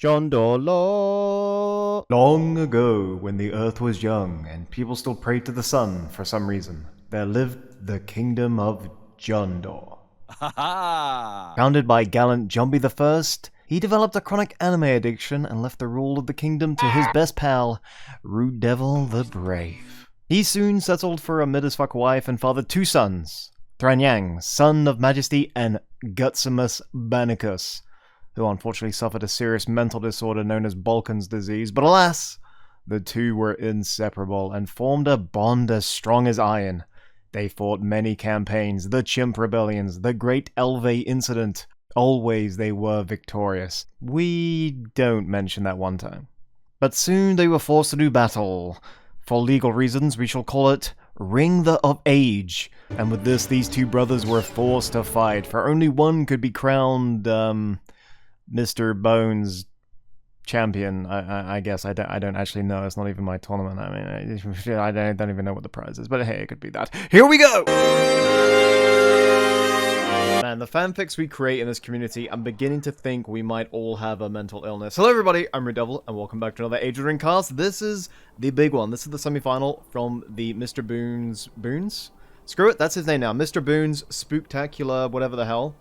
Jondolo. Long ago, when the earth was young and people still prayed to the sun for some reason, there lived the kingdom of Jondor. Founded by gallant Jumbi I, he developed a chronic anime addiction and left the rule of the kingdom to his best pal, RuudDevil the Brave. He soon settled for a mid-as-fuck wife and fathered two sons, Thranyang, son of Majesty, and Gutsimus Banicus, who unfortunately suffered a serious mental disorder known as Balkan's disease, but alas, the two were inseparable and formed a bond as strong as iron. They fought many campaigns, the Chimp Rebellions, the Great Elve Incident. Always they were victorious. We don't mention that one time. But soon they were forced to do battle. For legal reasons, we shall call it Ring of Age. And with this, these two brothers were forced to fight, for only one could be crowned, Mr. Bones champion, I guess. I don't actually know. It's not even my tournament. I mean, I don't even know what the prize is. But hey, it could be that. Here we go! Man, the fanfics we create in this community, I'm beginning to think we might all have a mental illness. Hello everybody, I'm RuudDevil, and welcome back to another Age of the Ring cast. This is the big one. This is the semi-final from the Mr. Boons? Screw it, that's his name now. Mr. Boons Spooktacular, whatever the hell.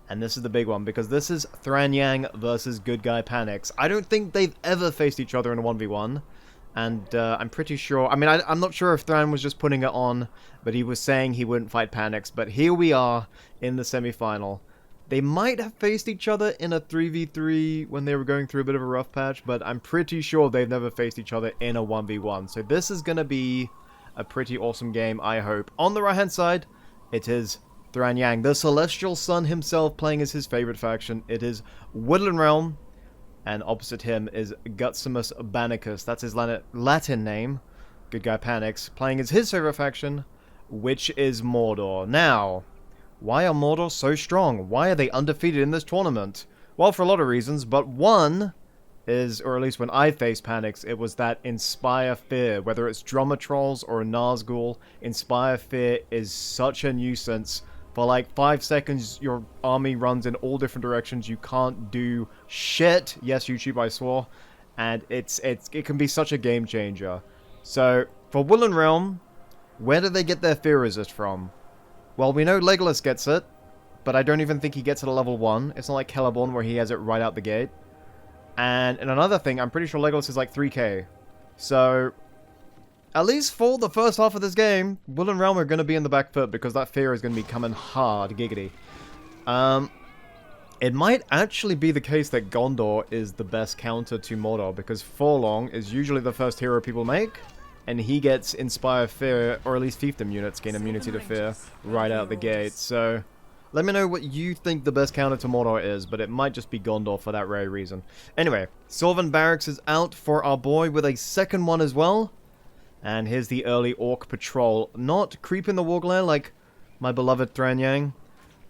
And this is the big one, because this is Thranyang versus Good Guy Panics. I don't think they've ever faced each other in a 1v1. And I'm pretty sure... I mean, I'm not sure if Thran was just putting it on, but he was saying he wouldn't fight Panics. But here we are in the semi-final. They might have faced each other in a 3v3 when they were going through a bit of a rough patch, but I'm pretty sure they've never faced each other in a 1v1. So this is going to be a pretty awesome game, I hope. On the right-hand side, it is Thranyang, the Celestial Sun himself, playing as his favorite faction. It is Woodland Realm. And opposite him is Gutsimus Banicus. That's his Latin name. Good Guy Panics. Playing as his favorite faction, which is Mordor. Now, why are Mordor so strong? Why are they undefeated in this tournament? Well, for a lot of reasons, but one is, or at least when I faced Panics, it was that Inspire Fear. Whether it's Drummer Trolls or Nazgul, Inspire Fear is such a nuisance. For like 5 seconds, your army runs in all different directions. You can't do shit. Yes, YouTube, I swore. And it can be such a game changer. So, for Woodland Realm, where do they get their fear resist from? Well, we know Legolas gets it, but I don't even think he gets it at level 1. It's not like Celeborn where he has it right out the gate. And another thing, I'm pretty sure Legolas is like 3k. So... at least for the first half of this game, Woodland Realm are going to be in the back foot because that fear is going to be coming hard, giggity. It might actually be the case that Gondor is the best counter to Mordor because Forlong is usually the first hero people make, and he gets Inspire Fear, or at least fiefdom units gain immunity to fear right out the gate. So, let me know what you think the best counter to Mordor is, but it might just be Gondor for that very reason. Anyway, Sylvan Barracks is out for our boy with a second one as well. And here's the early Orc Patrol. Not creeping the Warglare like my beloved Thranyang,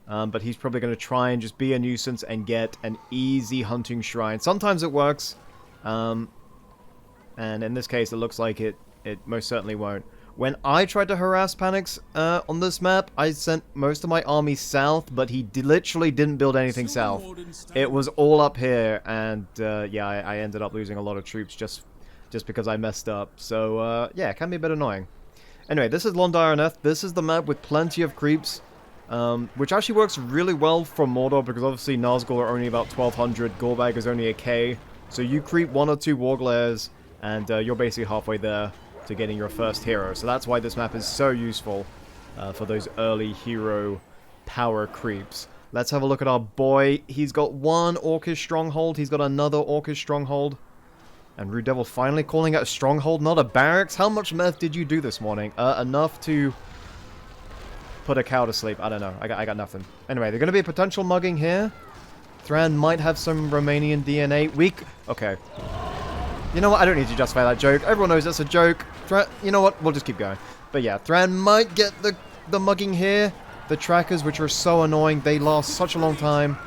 but he's probably going to try and just be a nuisance and get an easy hunting shrine. Sometimes it works, and in this case it looks like it most certainly won't. When I tried to harass Panics on this map, I sent most of my army south, but he literally didn't build anything south. It was all up here, and yeah, I ended up losing a lot of troops just because I messed up. So, yeah, it can be a bit annoying. Anyway, this is Londironeth. This is the map with plenty of creeps, which actually works really well for Mordor, because obviously Nazgul are only about 1200, Gorbag is only a K, so you creep 1 or 2 Warglares, and you're basically halfway there to getting your first hero. So that's why this map is so useful for those early hero power creeps. Let's have a look at our boy. He's got one Orcish Stronghold, he's got another Orcish Stronghold. And RuudDevil finally calling it a stronghold, not a barracks. How much meth did you do this morning? Enough to put a cow to sleep. I don't know. I got nothing. Anyway, there's going to be a potential mugging here. Thran might have some Romanian DNA. Okay. You know what? I don't need to justify that joke. Everyone knows that's a joke. You know what? We'll just keep going. But yeah, Thran might get the mugging here. The trackers, which are so annoying, they last such a long time.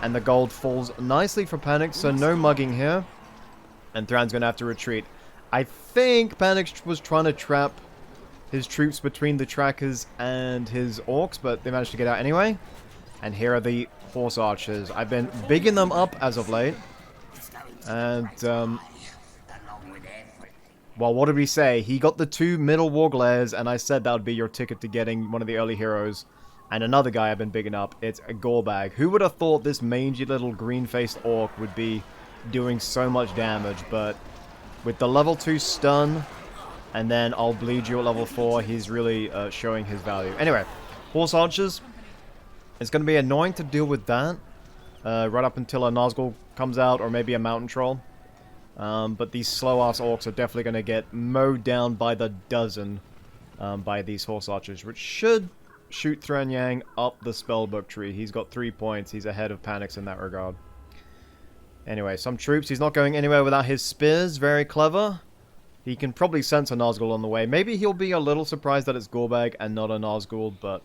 And the gold falls nicely for Panic, so no mugging here. And Thran's going to have to retreat. I think Panic was trying to trap his troops between the trackers and his orcs, but they managed to get out anyway. And here are the horse archers. I've been bigging them up as of late. And, well, what did we say? He got the 2 middle war glares, and I said that would be your ticket to getting one of the early heroes. And another guy I've been bigging up, it's a Gorbag. Who would have thought this mangy little green-faced orc would be doing so much damage? But with the level 2 stun, and then I'll bleed you at level 4, he's really showing his value. Anyway, Horse Archers. It's going to be annoying to deal with that. Right up until a Nazgul comes out, or maybe a Mountain Troll. But these slow-ass orcs are definitely going to get mowed down by the dozen by these Horse Archers, which should shoot Thran Yang up the spellbook tree. He's got 3 points. He's ahead of Panics in that regard. Anyway, some troops. He's not going anywhere without his spears. Very clever. He can probably sense a Nazgul on the way. Maybe he'll be a little surprised that it's Gorbag and not a Nazgul, but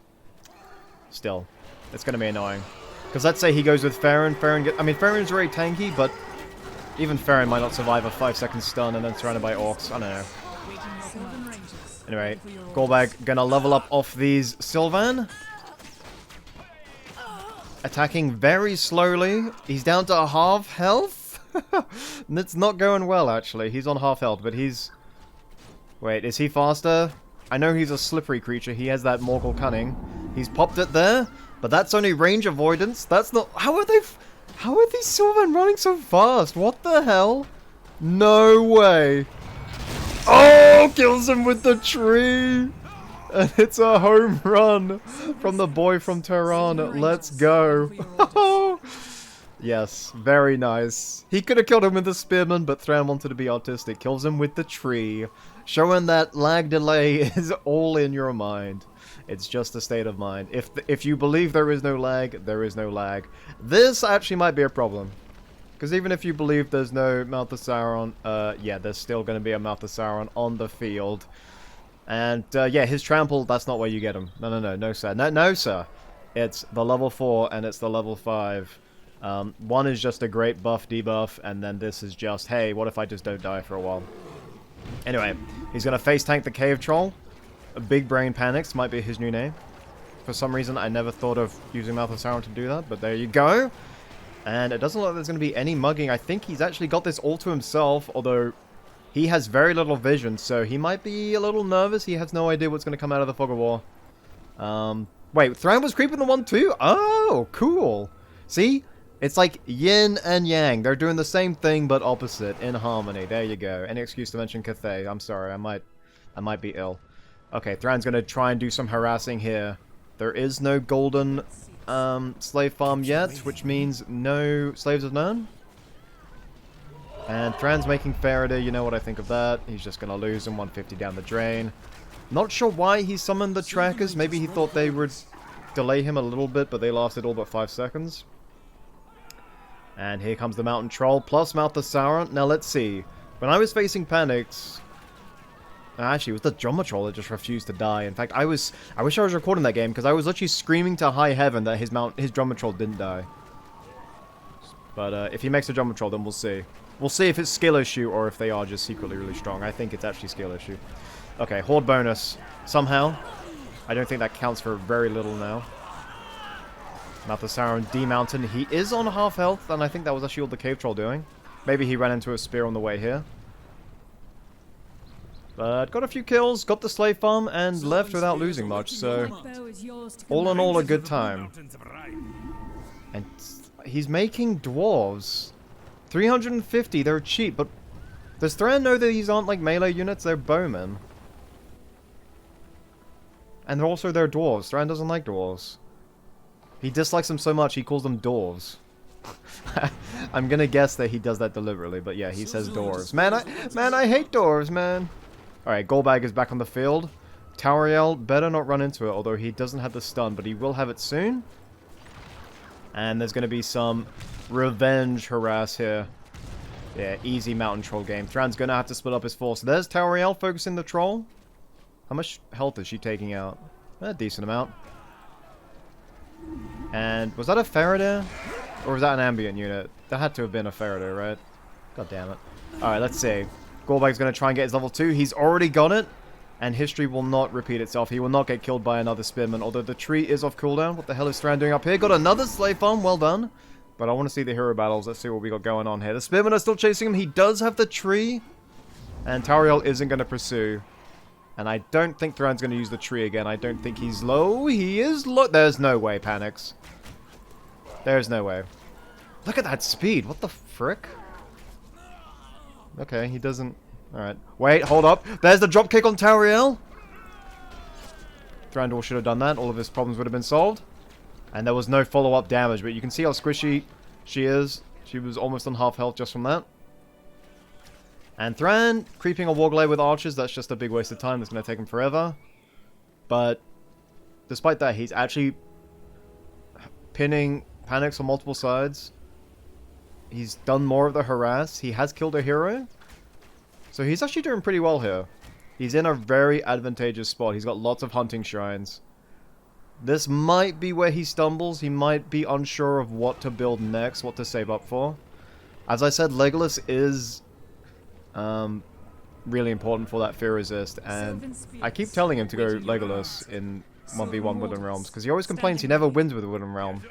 still, it's going to be annoying. Because let's say he goes with Farron. I mean, Farron's very tanky, but even Farron might not survive a 5-second stun and then surrounded by orcs. I don't know. Anyway, Gorbag gonna level up off these Sylvan. Attacking very slowly. He's down to half health. It's not going well, actually. He's on half health, but he's... Wait, is he faster? I know he's a slippery creature. He has that Morgul Cunning. He's popped it there, but that's only range avoidance. That's not... How are these Sylvan running so fast? What the hell? No way. Oh, kills him with the tree. And it's a home run from the boy from Tehran. Let's go. Yes, very nice. He could have killed him with the spearman, but Thran wanted to be artistic. Kills him with the tree. Showing that lag delay is all in your mind. It's just a state of mind. If you believe there is no lag, there is no lag. This actually might be a problem. Because even if you believe there's no Mouth of Sauron, yeah, there's still going to be a Mouth of Sauron on the field. And, yeah, his trample, that's not where you get him. No, sir. No, sir. It's the level 4 and it's the level 5. One is just a great buff debuff, and then this is just, hey, what if I just don't die for a while? Anyway, he's going to face tank the Cave Troll. Big Brain Panics might be his new name. For some reason, I never thought of using Mouth of Sauron to do that, but there you go. And it doesn't look like there's going to be any mugging. I think he's actually got this all to himself, although he has very little vision, so he might be a little nervous. He has no idea what's going to come out of the Fog of War. Wait, Thran was creeping the one too? Oh, cool. See? It's like yin and yang. They're doing the same thing, but opposite, in harmony. There you go. Any excuse to mention Cathay. I'm sorry, I might be ill. Okay, Thran's going to try and do some harassing here. There is no golden... slave farm yet, which means no slaves of none. And Thran's making Faraday, you know what I think of that. He's just gonna lose him, 150 down the drain. Not sure why he summoned the trackers. Maybe he thought they would delay him a little bit, but they lasted all but 5 seconds. And here comes the Mountain Troll, plus Mouth of Sauron. Now let's see. When I was facing Panics... Actually, it was the Drummer Troll that just refused to die. In fact, I wish I was recording that game, because I was literally screaming to high heaven that his Drummer Troll didn't die. But if he makes a Drummer Troll, then we'll see. We'll see if it's skill issue, or if they are just secretly really strong. I think it's actually skill issue. Okay, Horde bonus. Somehow. I don't think that counts for very little now. Mouth of Sauron D-Mountain. He is on half health, and I think that was actually all the Cave Troll doing. Maybe he ran into a spear on the way here. But got a few kills, got the slave farm, and left without losing much, so... all in all, a good time. And he's making dwarves. 350, they're cheap, but... does Thran know that these aren't like melee units? They're bowmen. And also they're dwarves. Thran doesn't like dwarves. He dislikes them so much, he calls them dwarves. I'm gonna guess that he does that deliberately, but yeah, he says dwarves. Man, I hate dwarves, man. Alright, Gorbag is back on the field. Tauriel better not run into it, although he doesn't have the stun, but he will have it soon. And there's going to be some revenge harass here. Yeah, easy Mountain Troll game. Thran's going to have to split up his force. There's Tauriel focusing the Troll. How much health is she taking out? A decent amount. And was that a Faraday? Or was that an ambient unit? That had to have been a Faraday, right? God damn it. Alright, let's see. Gorbag's going to try and get his level 2. He's already got it. And history will not repeat itself. He will not get killed by another spearman. Although the tree is off cooldown. What the hell is Thran doing up here? Got another slave farm. Well done. But I want to see the hero battles. Let's see what we got going on here. The Spearmen are still chasing him. He does have the tree. And Tauriel isn't going to pursue. And I don't think Thran's going to use the tree again. I don't think he's low. He is low. There's no way, Panics. There's no way. Look at that speed. What the frick? Okay, he doesn't... Alright. Wait, hold up. There's the dropkick on Tauriel. Thranduil should have done that. All of his problems would have been solved. And there was no follow-up damage. But you can see how squishy she is. She was almost on half health just from that. And Thran creeping a Warglaive with archers, that's just a big waste of time. That's going to take him forever. But despite that, he's actually pinning Panics on multiple sides. He's done more of the harass. He has killed a hero. So he's actually doing pretty well here. He's in a very advantageous spot. He's got lots of hunting shrines. This might be where he stumbles. He might be unsure of what to build next, what to save up for. As I said, Legolas is... really important for that fear resist, and I keep telling him to go Legolas in 1v1 Woodland Realms, because he always complains he never wins with the Woodland Realm.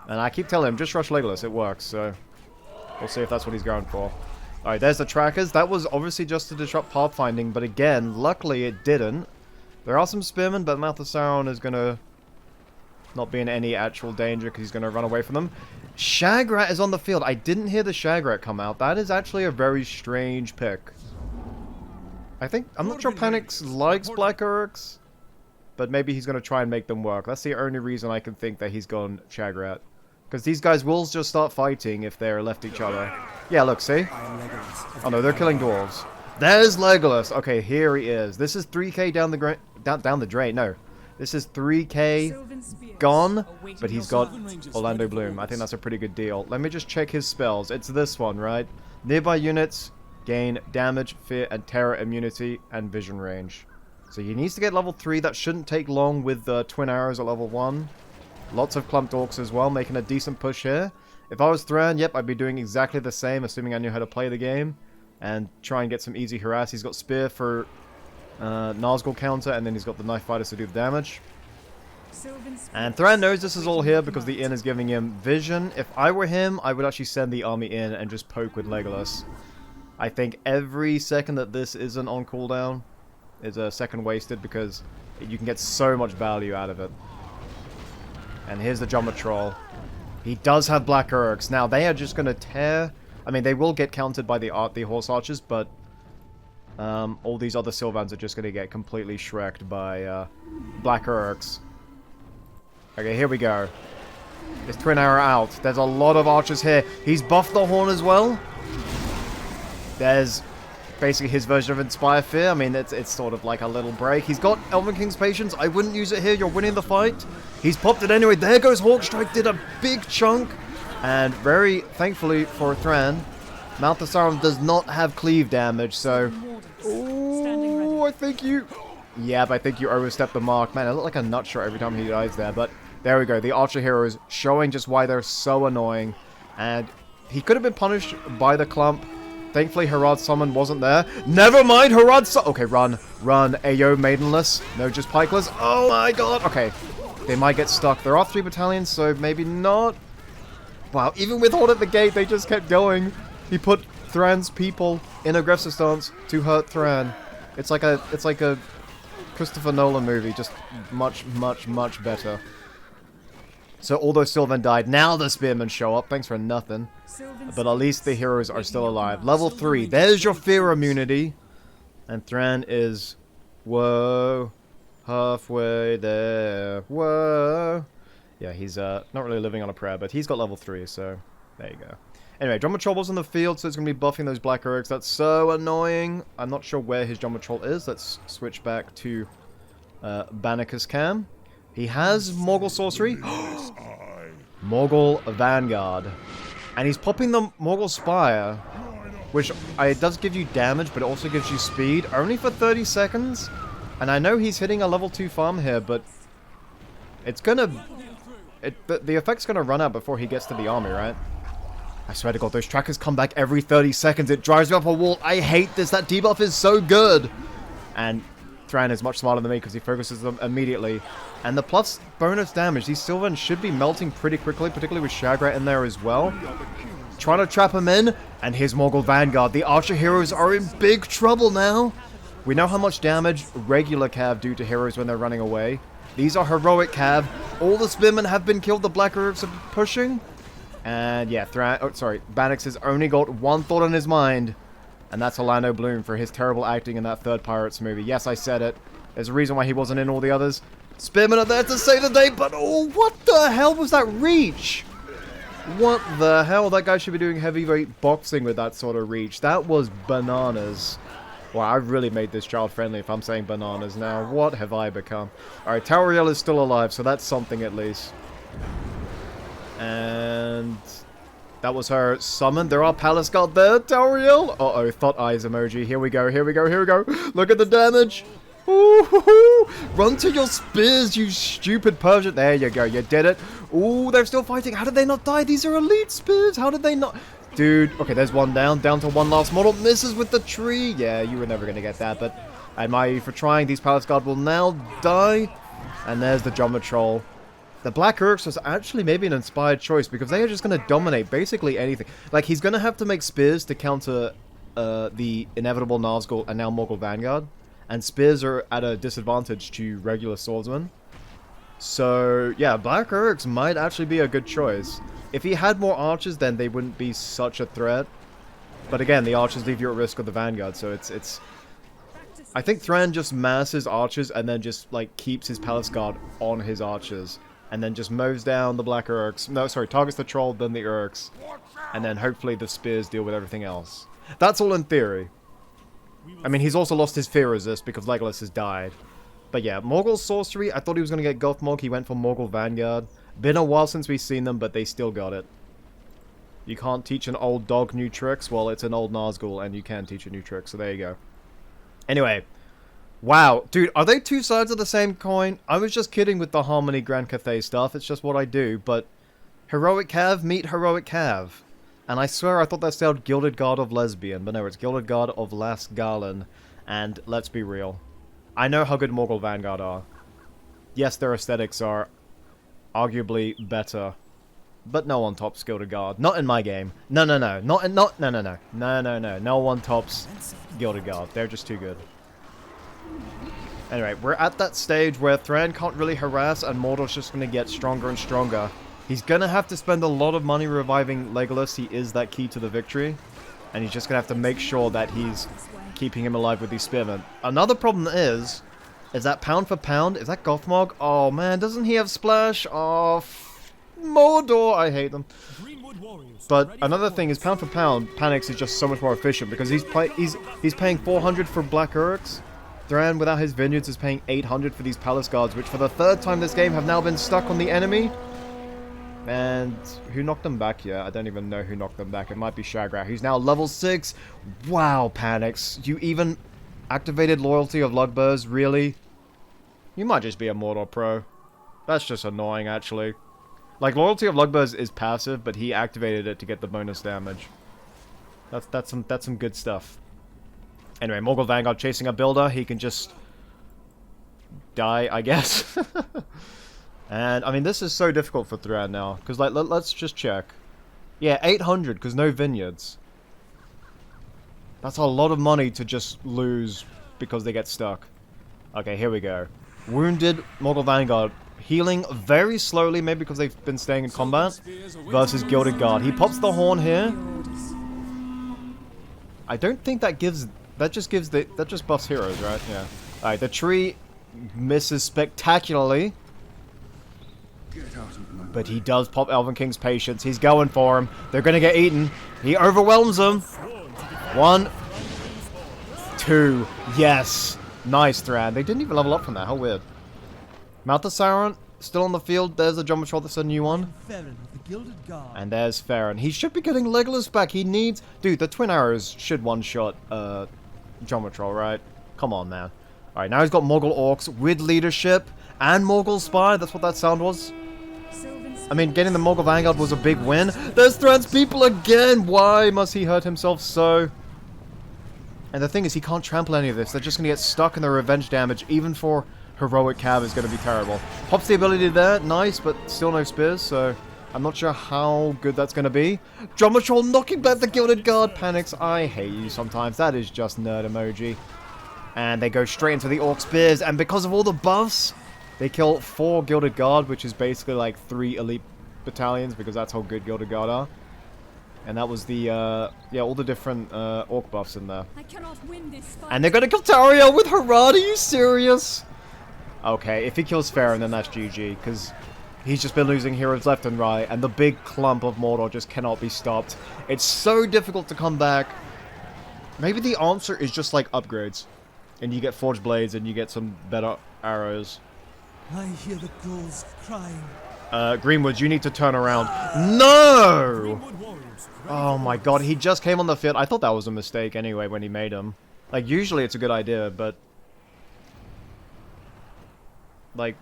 And I keep telling him, just rush Legolas, it works, so we'll see if that's what he's going for. Alright, there's the trackers. That was obviously just to disrupt pathfinding, but again, luckily it didn't. There are some spearmen, but Mouth of Sauron is gonna not be in any actual danger, because he's gonna run away from them. Shagrat is on the field. I didn't hear the Shagrat come out. That is actually a very strange pick. I'm not sure Panics likes Black Uruks, but maybe he's going to try and make them work. That's the only reason I can think that he's gone Shagrat. Because these guys will just start fighting if they're left each other. Yeah, look, see? Oh no, they're killing dwarves. There's Legolas. Okay, here he is. This is 3k down the drain. No. This is 3k gone, but he's got Orlando Bloom. I think that's a pretty good deal. Let me just check his spells. It's this one, right? Nearby units gain damage, fear, and terror immunity, and vision range. So he needs to get level 3. That shouldn't take long with the twin arrows at level 1. Lots of clumped orcs as well, making a decent push here. If I was Thran, yep, I'd be doing exactly the same, assuming I knew how to play the game. And try and get some easy harass. He's got spear for... Nazgul counter, and then he's got the knife fighters to do the damage. And Thran knows this is all here because the inn is giving him vision. If I were him, I would actually send the army in and just poke with Legolas. I think every second that this isn't on cooldown is a second wasted, because you can get so much value out of it. And here's the Jumbo Troll. He does have Black Uruks. Now, they are just going to tear... I mean, they will get countered by the Horse Archers, but... all these other Sylvans are just going to get completely shreked by Black Uruks. Okay, here we go. His twin arrow out. There's a lot of archers here. He's buffed the horn as well. There's basically his version of Inspire Fear. I mean, it's sort of like a little break. He's got Elven King's Patience. I wouldn't use it here. You're winning the fight. He's popped it anyway. There goes Hawkstrike. Did a big chunk. And very thankfully for Thran, Mouth of Sauron does not have cleave damage, so... Ooh, I think you... Yep, I think you overstepped the mark. Man, I look like a nutshot every time he dies there, but... There we go, the Archer heroes showing just why they're so annoying. And he could have been punished by the clump. Thankfully, Harad's summon wasn't there. Never mind, Harad's okay, run. Run, Ayo Maidenless. No, just Pikeless. Oh my god. Okay, they might get stuck. There are 3 battalions, so maybe not. Wow, even with Horde at the gate, they just kept going. He put Thran's people in aggressive stance to hurt Thran. It's like a Christopher Nolan movie, just much, much, much better. So all those Sylvan died. Now the Spearmen show up. Thanks for nothing. But at least the heroes are still alive. Level 3. There's your fear immunity. And Thran is... Whoa. Halfway there. Whoa. Yeah, he's not really living on a prayer, but he's got level 3, so there you go. Anyway, Drum Patrol was in the field, so it's going to be buffing those Black Uruks. That's so annoying. I'm not sure where his Drum Patrol is. Let's switch back to Banneker's Cam. He has Morgul Sorcery. Morgul Vanguard. And he's popping the Morgul Spire, which it does give you damage, but it also gives you speed, only for 30 seconds. And I know he's hitting a level 2 farm here, but it's gonna... the effect's gonna run out before he gets to the army, right? I swear to god, those trackers come back every 30 seconds. It drives me up a wall. I hate this. That debuff is so good. And Thran is much smarter than me because he focuses them immediately. And the plus bonus damage, these Sylvans should be melting pretty quickly, particularly with Shagrat in there as well. Trying to trap him in, and here's Morgul Vanguard. The Archer heroes are in big trouble now. We know how much damage regular Cav do to heroes when they're running away. These are heroic Cav. All the Spearmen have been killed, the Black Uruks are pushing. And yeah, Bannox has only got one thought on his mind, and that's Orlando Bloom for his terrible acting in that third Pirates movie. Yes, I said it. There's a reason why he wasn't in all the others. Spearmen are there to save the day, but oh, what the hell was that reach? What the hell? That guy should be doing heavyweight boxing with that sort of reach. That was bananas. Wow, I've really made this child friendly if I'm saying bananas now. What have I become? Alright, Tauriel is still alive, so that's something at least. And that was her summon. There are Palace Guard there. Tauriel. Uh-oh, thought eyes emoji. Here we go, here we go, here we go. Look at the damage. Ooh, run to your spears, you stupid Persian. There you go, you did it. Ooh, they're still fighting. How did they not die? These are elite spears. How did they not? Dude, okay, there's one down. Down to one last model. Misses with the tree. Yeah, you were never going to get that, but I admire you for trying. These Palace Guard will now die. And there's the Drummer Troll. The Black Uruks was actually maybe an inspired choice because they are just going to dominate basically anything. Like, he's going to have to make spears to counter the inevitable Nazgul and now Morgul Vanguard. And spears are at a disadvantage to regular swordsmen. So, yeah, Black Uruks might actually be a good choice. If he had more archers, then they wouldn't be such a threat. But again, the archers leave you at risk of the Vanguard, so it's... I think Thran just masses archers and then just, like, keeps his Palace Guard on his archers. And then just mows down the Black Uruks. No, sorry, targets the Troll, then the Uruks. And then hopefully the spears deal with everything else. That's all in theory. I mean, he's also lost his fear resist because Legolas has died. But yeah, Morgul Sorcery, I thought he was going to get Gothmog. He went for Morgul Vanguard. Been a while since we've seen them, but they still got it. You can't teach an old dog new tricks. Well, it's an old Nazgul, and you can teach a new trick, so there you go. Anyway. Wow. Dude, are they two sides of the same coin? I was just kidding with the Harmony Grand Cathay stuff. It's just what I do, but... Heroic Cav meet Heroic Cav. And I swear I thought that spelled Gilded God of Lesbian, but no, it's Gilded God of Las Garland. And let's be real. I know how good Morgul Vanguard are. Yes, their aesthetics are arguably better. But no one tops Gilded Guard. Not in my game. No. No one tops Gilded Guard. They're just too good. Anyway, we're at that stage where Thran can't really harass and Mordor's just going to get stronger and stronger. He's going to have to spend a lot of money reviving Legolas. He is that key to the victory. And he's just going to have to make sure that he's keeping him alive with these spearmen. Another problem is that pound for pound, is that Gothmog? Oh man, doesn't he have Splash? Oh, Mordor, I hate them. But another thing is pound for pound, Panics is just so much more efficient because he's paying 400 for Black Uruks. Thran, without his vineyards, is paying 800 for these Palace Guards, which for the third time this game have now been stuck on the enemy. And who knocked them back here? I don't even know who knocked them back. It might be Shagrat, who's now level 6. Wow, Panics. You even activated Loyalty of Lugburs? Really? You might just be a Mordor pro. That's just annoying, actually. Like, Loyalty of Lugburs is passive, but he activated it to get the bonus damage. That's some good stuff. Anyway, Morgul Vanguard chasing a builder. He can just die, I guess. And, I mean, this is so difficult for Thran now. Because, like, let's just check. Yeah, 800, because no vineyards. That's a lot of money to just lose because they get stuck. Okay, here we go. Wounded Morgul Vanguard. Healing very slowly, maybe because they've been staying in combat. Versus Gilded Guard. He pops the horn here. I don't think that gives... That just gives the... That just buffs heroes, right? Yeah. Alright, the tree misses spectacularly. But he does pop Elven King's Patience. He's going for him. They're going to get eaten. He overwhelms them. 1, 2. Yes. Nice, Thran. They didn't even level up from that. How weird. Mouth of Sauron. Still on the field. There's a Drummer Troll. That's a new one. And there's Farron. He should be getting Legolas back. He needs... Dude, the Twin Arrows should one-shot Drummer Troll, right? Come on, man. Alright, now he's got Morgul Orcs with leadership and Morgul Spy. That's what that sound was. I mean, getting the Morgul Vanguard was a big win. There's Thran's people again! Why must he hurt himself so? And the thing is, he can't trample any of this. They're just going to get stuck in the revenge damage. Even for heroic Cav is going to be terrible. Pops the ability there. Nice, but still no spears, so I'm not sure how good that's going to be. Drummer Troll knocking back the Gilded Guard. Panics. I hate you sometimes. That is just nerd emoji. And they go straight into the Orc Spears. And because of all the buffs, they kill 4 Gilded Guard, which is basically like 3 elite battalions, because that's how good Gilded Guard are. And that was the, yeah, all the different Orc buffs in there. I cannot win this fight. And they're gonna kill Tauriel with Harad, are you serious? Okay, if he kills Farron, then that's GG, because he's just been losing heroes left and right, and the big clump of Mordor just cannot be stopped. It's so difficult to come back. Maybe the answer is just like upgrades. And you get Forged Blades, and you get some better arrows. I hear the ghouls crying. Greenwood, you need to turn around. No! Oh my god, he just came on the field. I thought that was a mistake anyway when he made him. Like, usually it's a good idea, but... Like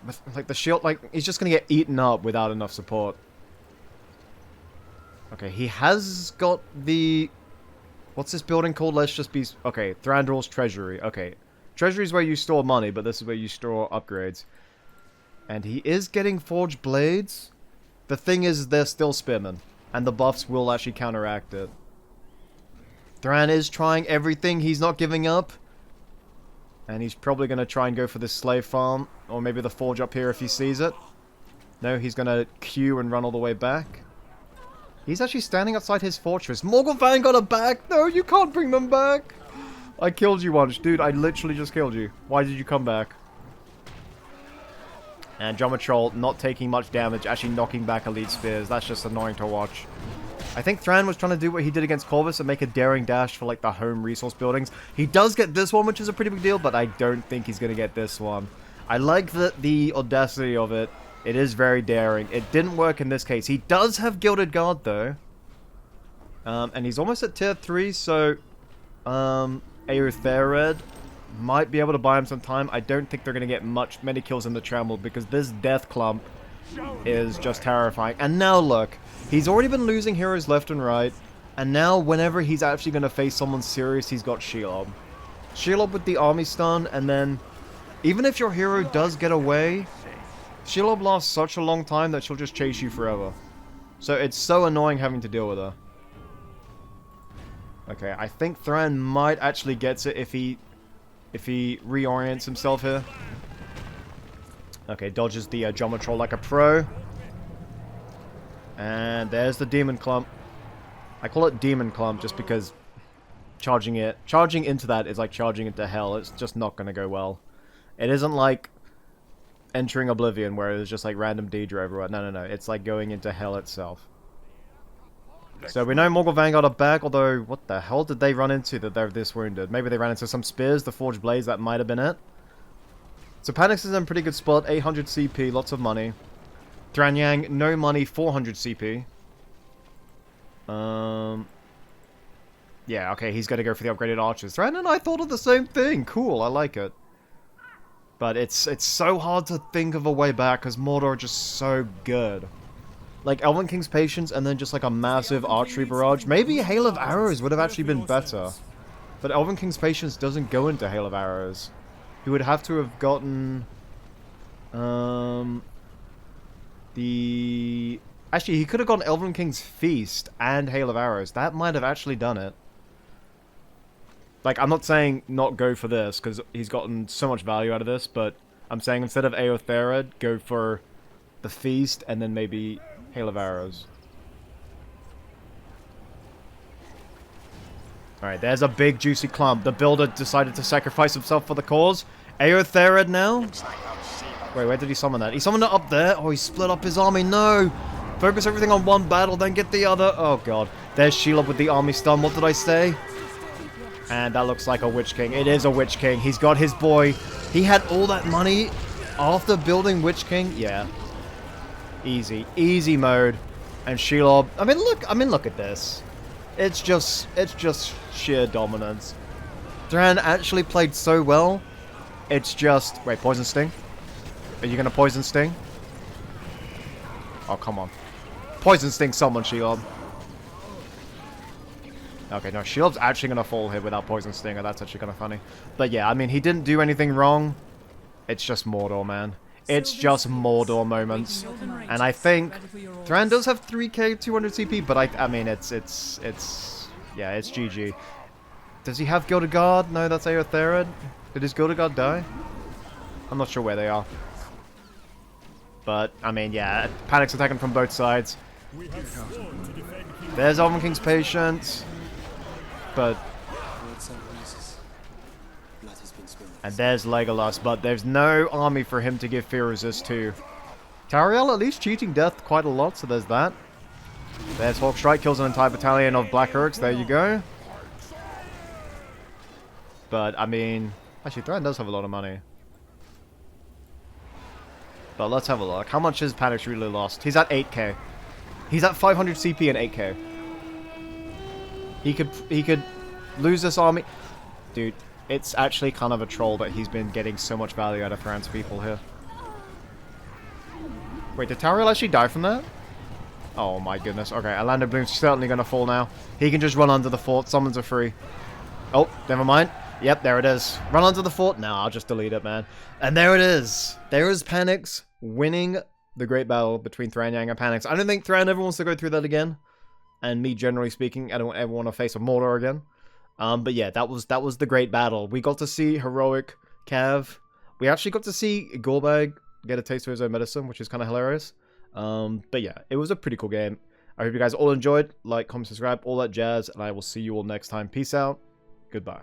the shield, like, he's just gonna get eaten up without enough support. Okay, he has got the... What's this building called? Let's just be... Okay, Thranduil's Treasury. Okay. Treasury is where you store money, but this is where you store upgrades. And he is getting Forged Blades. The thing is, they're still Spearmen. And the buffs will actually counteract it. Thran is trying everything. He's not giving up. And he's probably going to try and go for this slave farm. Or maybe the forge up here if he sees it. No, he's going to queue and run all the way back. He's actually standing outside his fortress. Morgul Vanguard are back! No, you can't bring them back! I killed you once. Dude, I literally just killed you. Why did you come back? And Drummer Troll not taking much damage, actually knocking back elite spears. That's just annoying to watch. I think Thran was trying to do what he did against Corvus and make a daring dash for like the home resource buildings. He does get this one, which is a pretty big deal, but I don't think he's going to get this one. I like the audacity of it. It is very daring. It didn't work in this case. He does have Gilded Guard, though. And he's almost at tier 3, so... Eothered might be able to buy him some time. I don't think they're going to get many kills in the Trampled, because this Death Clump is just terrifying. And now look, he's already been losing heroes left and right, and now whenever he's actually going to face someone serious, he's got Shelob. Shelob with the army stun, and then even if your hero does get away, Shelob lasts such a long time that she'll just chase you forever. So it's so annoying having to deal with her. Okay, I think Thran might actually gets it if he reorients himself here. Okay, dodges the Drummer Troll like a pro. And there's the Demon Clump. I call it Demon Clump just because charging into that is like charging into hell. It's just not going to go well. It isn't like entering Oblivion where it's just like random Daedra everywhere. No, no, no. It's like going into hell itself. So we know Morgul Vanguard are back, although what the hell did they run into that they're this wounded? Maybe they ran into some spears, the Forged Blades, that might have been it. So Panix is in a pretty good spot, 800 CP, lots of money. Dranyang, no money, 400 CP. Yeah, okay, he's gonna go for the upgraded archers. Thran and I thought of the same thing, cool, I like it. But it's so hard to think of a way back, because Mordor are just so good. Like, Elven King's Patience, and then just like a massive archery barrage. Maybe Hail of Arrows would have actually been better. But Elven King's Patience doesn't go into Hail of Arrows. He would have to have gotten... Actually, he could have gotten Elven King's Feast and Hail of Arrows. That might have actually done it. Like, I'm not saying not go for this, because he's gotten so much value out of this, but I'm saying instead of Eothered, go for the Feast, and then maybe Hail of Arrows. Alright, there's a big juicy clump. The builder decided to sacrifice himself for the cause. Eothered now? Wait, where did he summon that? He summoned it up there? Oh, he split up his army. No! Focus everything on one battle, then get the other. Oh, God. There's Shelob with the army stun. What did I say? And that looks like a Witch King. It is a Witch King. He's got his boy. He had all that money after building Witch King. Yeah. Easy. Easy mode. And Shelob. I mean, look at this. It's just sheer dominance. Thran actually played so well. It's just... Wait, Poison Sting? Are you gonna Poison Sting? Oh, come on. Poison Sting someone, Shelob. Okay, no, Shield's actually going to fall here without Poison Stinger. That's actually kind of funny. But yeah, I mean, he didn't do anything wrong. It's just Mordor, man. It's just Mordor moments. And I think Thran does have 3k 200 CP, but I mean, it's yeah, it's GG. Does he have Gilded Guard? No, that's Aotherad. Did his Gilded Guard die? I'm not sure where they are. But, I mean, yeah, Panic's attacking from both sides. There's Elven King's Patience. But... And there's Legolas, but there's no army for him to give Fear Resist to. Tariel at least cheating death quite a lot, so there's that. There's Hawk Strike, kills an entire battalion of Black Uruks, there you go. But, I mean... Actually, Thran does have a lot of money. But let's have a look. How much has Panic's really lost? He's at 8k. He's at 500 CP and 8k. He could lose this army. Dude, it's actually kind of a troll that he's been getting so much value out of Thran's people here. Wait, did Tariel actually die from that? Oh my goodness. Okay, Orlando Bloom's certainly going to fall now. He can just run under the fort. Summons are free. Oh, never mind. Yep, there it is. Run under the fort? No, I'll just delete it, man. And there it is. There is Panix winning the great battle between Thran-Yang and Panix. I don't think Thran ever wants to go through that again. And me, generally speaking, I don't ever want to face a Mordor again. But yeah, that was the great battle. We got to see heroic Cav. We actually got to see Gorbag get a taste of his own medicine, which is kind of hilarious. But yeah, it was a pretty cool game. I hope you guys all enjoyed. Like, comment, subscribe, all that jazz. And I will see you all next time. Peace out. Goodbye.